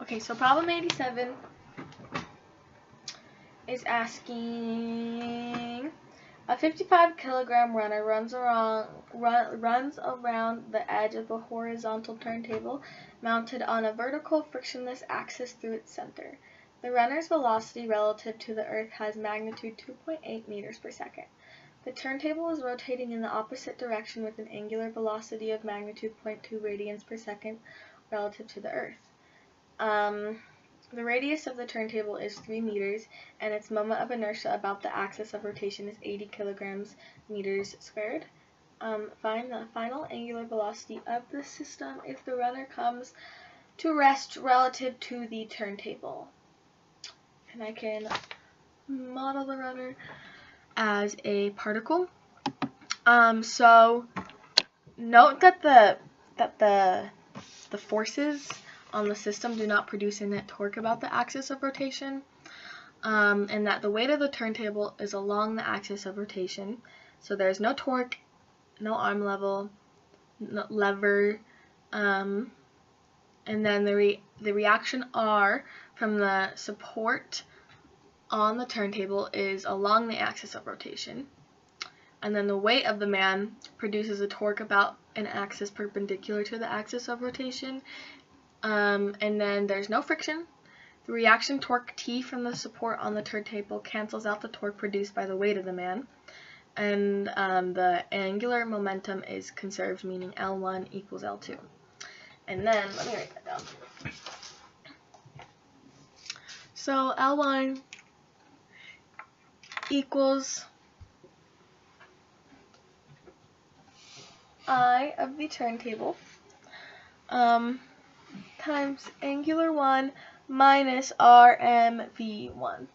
Okay, so problem 87 is asking a 55-kilogram runner runs around the edge of a horizontal turntable mounted on a vertical frictionless axis through its center. The runner's velocity relative to the Earth has magnitude 2.8 meters per second. The turntable is rotating in the opposite direction with an angular velocity of magnitude 0.2 radians per second relative to the Earth. The radius of the turntable is 3 meters, and its moment of inertia about the axis of rotation is 80 kilograms meters squared. Find the final angular velocity of the system if the runner comes to rest relative to the turntable. And I can model the runner as a particle. So note that the forces on the system do not produce a net torque about the axis of rotation, and that the weight of the turntable is along the axis of rotation. So there's no torque, no arm level, no lever, and then the reaction R from the support on the turntable is along the axis of rotation. And then the weight of the man produces a torque about an axis perpendicular to the axis of rotation. And then there's no friction. The reaction torque T from the support on the turntable cancels out the torque produced by the weight of the man. And the angular momentum is conserved, meaning L1 equals L2. And then, let me write that down. So L1 equals I of the turntable times angular 1 minus RMV1.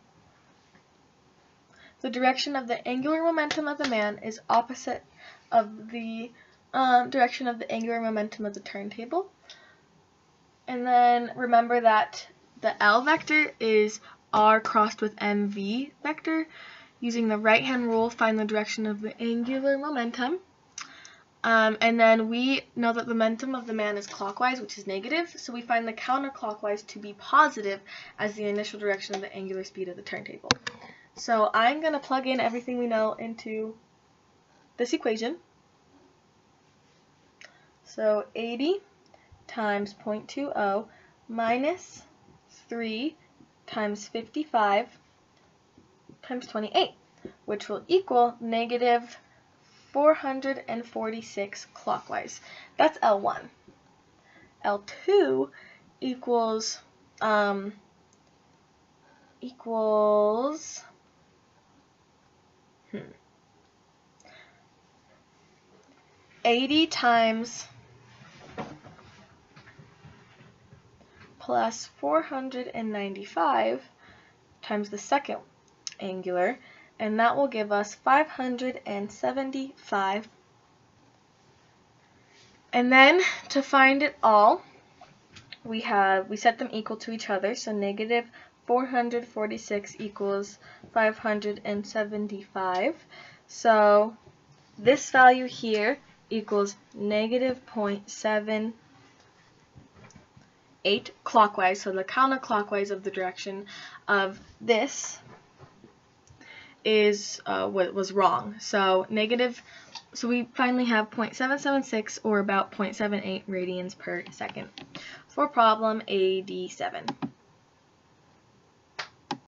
The direction of the angular momentum of the man is opposite of the direction of the angular momentum of the turntable. And then remember that the L vector is R crossed with MV vector. Using the right-hand rule, find the direction of the angular momentum. And then we know that the momentum of the man is clockwise, which is negative, so we find the counterclockwise to be positive as the initial direction of the angular speed of the turntable. So I'm going to plug in everything we know into this equation. So 80 times 0.20 minus 3 times 55 times 28, which will equal negative 446 clockwise. That's L1. L2 equals 80 times plus 495 times the second angular, and that will give us 575. And then to find it all, we set them equal to each other, so negative 446 equals 575. So this value here equals negative 0.78 clockwise, so the counterclockwise of the direction of this is was wrong. So we finally have 0.776 or about 0.78 radians per second for problem 87.